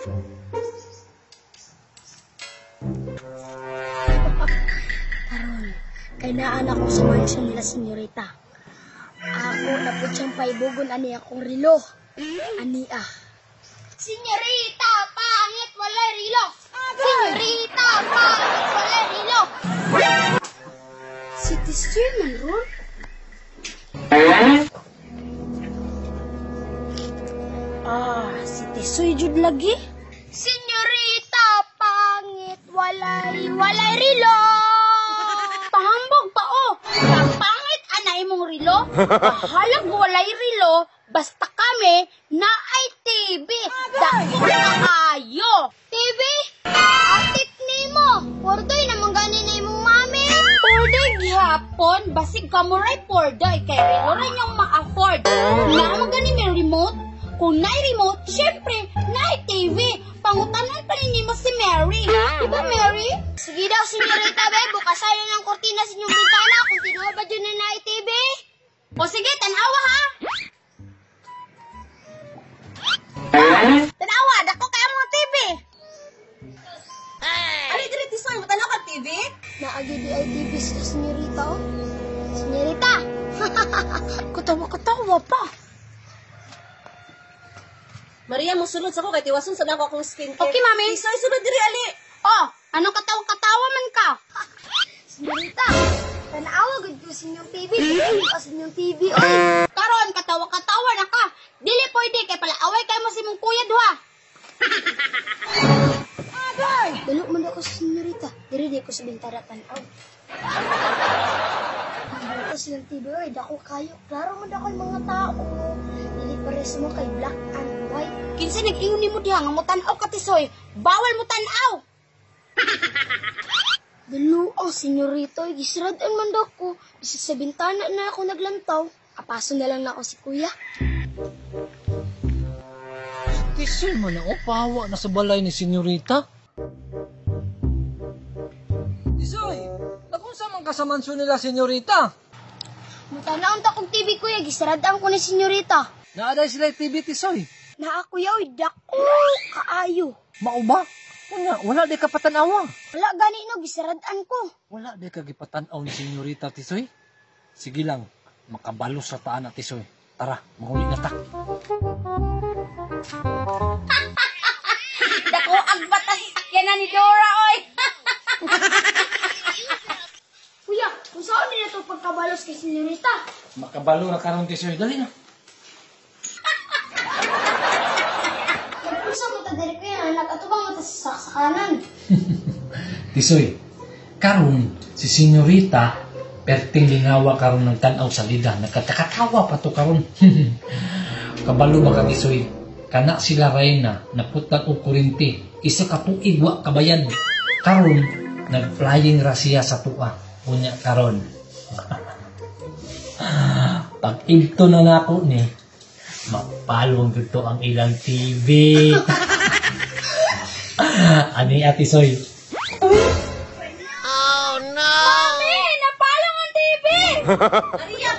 Karon, kay naan ako sa mansion nila senyorita. Ako na po siyang paibugon ani akong rilo. Ani ah. Senyorita, pangit wala rilo. Senyorita, pangit wala rilo. Si Tisoy man ron. Si Tisoy jud lagi. Senyorita, pangit walay rilo. Pahambog pa o. Pangit anay mong rilo. Halag walay rilo. Basta kami na ay TV. Dako na ayo. TV? Atik ni mo. Pordoy naman ganin na imong mami. Pordoy gihapon. Basig ka mo ray pordoy. Kay rilo rin yung ma-afford. Naman ganin may remote. Kung na'y remote, syempre, na'y TV. Pangutanon pa rin mo si Mary. Diba, Mary? Sige daw, senyorita, be. Bukasan yun ang kortina sa inyong bintana kung tinuha ba dyan na na'y TV. O sige, tanawa ha. Tanawa, dako kaya mga TV. Ano dili Tisoy, matanaw ka TV? Naagi di ay TV sa senyorita, oh. Senyorita! Katawa pa. Maria, mo sulod sa ko kay tiwason sa nako akong skincare. Okay, mami. Tisoy, sulod diri ali. Oh, anong katawa man ka? Senyorita, tanawa gud ko sa inyong TV. Tanawa sa inyong TV, oy. Karon, katawa na ka. Dili pwede kay pala away kay mo si mong kuya duha. Agay! Dalo man ako sa senyorita. Diri ko sa bintana tanaw. Ito silang TV, oy. Dako kayo. Klaro man dako yung mga tao. Dili pares mo kay black and white. Kinsa nag-ingon nimo diha nga mo tan-aw ka Tisoy? Bawal mo tan-aw. Dalo, senyorito, gisradan man dako. Bisa sa bintana na ako naglantaw. Apaso na lang na ako si kuya. Tisoy man na, pahawa na sa balay ni senyorita. Tisoy, nakunsa man ka sa mansyon nila senyorita? Mutanaon ta kong TV kuya, gisradan ko ni senyorita. Naaday sila TV, Tisoy. Na ako yaw, dako, kaayo. Mao ba? Wala di ka patanawa. Wala gani no, gisradan ko. Wala di ka gipatanaw ni senyorita, Tisoy. Sige lang, makabalo sa taan na, Tisoy. Tara, mahuli na ta. Dako, agbatay sakyanan ni Dora, oy. Kuya, kung saan nila ito pagkabalos kay senyorita? Makabalo na karon, Tisoy. Dali na. Kung mo ta diri kuya, nag-atubang mo ta sa kanan. Tisoy, karon si senyorita perting lingawa karon ng tanaw sa lida. Nagkatakatawa pa to karon. Kabalo ba ka, Tisoy? Kana sila Reyna, naputlan og kurinti. Isa ka tuig wa kabayan. Karon nag-flying ra siya sa tuwa. Unya karon. Pag ito na nako ni, mapalong dito ang ilang TV. Ani Ate Soy. Oh no! Mami, napalong ang TV! Maria,